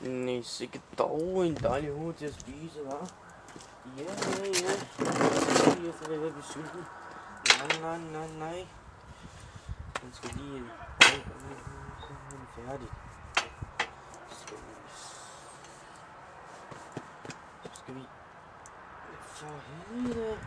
Nej, sikkert dog en dejlig hoved til at spise, hva'? Ja. Jeg får ved at blive sulten. Nej. Den skal lige... Nej, nu er den færdig. Så skal vi... For helvede.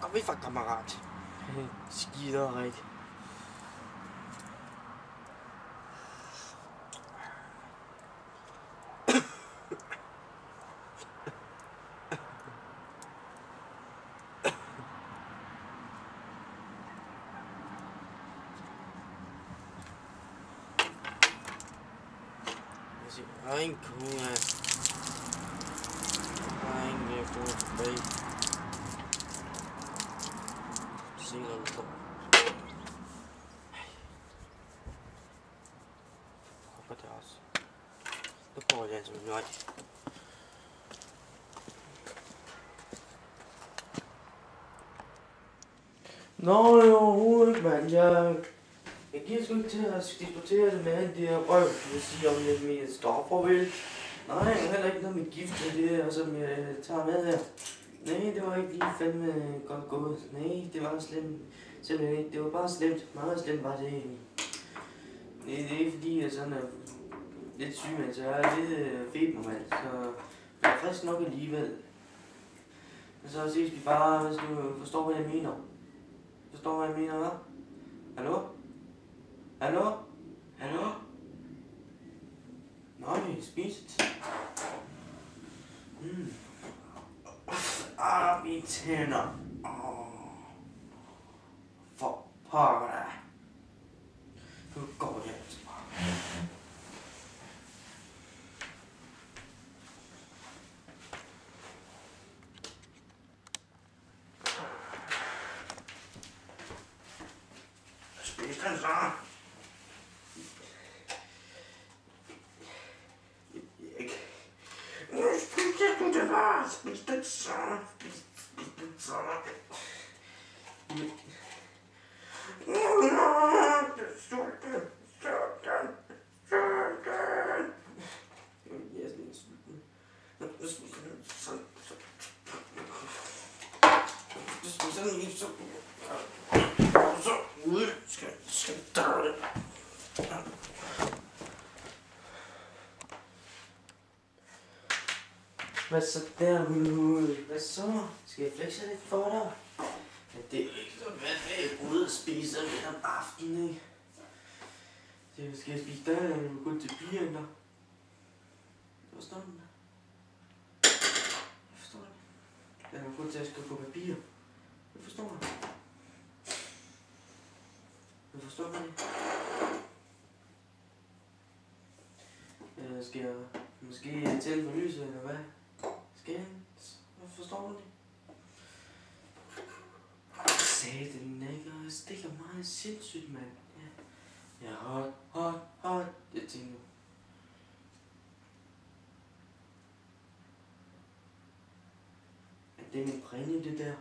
Kom vi fra, kammerat. Skider rigtig. Ein Kunde. Ein Kunde vorbei. Single top. Hopper det også. Nu går jeg altså med nøj. Nå jo, overhovedet mand. Jeg giver sgu ikke til at diskutere det med alt det her røv, jeg vil sige om lidt mere stoffer, vel? Nej, heller ikke noget med gift i det her, som jeg tager med her. Nej, det var ikke lige fandme godt gået. Nej, det var slemt. Simpelthen ikke. Det var bare slemt. Meget slemt var det egentlig. Det er ikke fordi, jeg sådan er lidt syg, men så jeg er lidt feber, mand. Så jeg er frisk nok alligevel. Men så ses vi bare, hvis du forstår, hvad jeg mener. Forstår, hvad jeg mener, hva'? Hallo? Hallo? Hallo? Nej, spiset. Mine tænder. For pokker da. Nu går jeg altså bare. Spis den så. Spis den så. Hvad så der, Hulhul? Hvad så? Skal jeg flexe lidt for dig? Ja, det er ikke så hvad ude at spise lidt om aftenen, ikke? Så skal jeg spise der, eller gå til pigerne der? Forstår du det? Jeg forstår det. Jeg har fået til at skrive på papir. Jeg forstår det. Jeg forstår det. Skal jeg måske tænde for lyset, eller hvad? Skal jeg? Forstår du det? Satan, ikke? Jeg stikker meget sindssygt, mand. Ja, hot. Det tænker jeg. Er det min præmie, det der?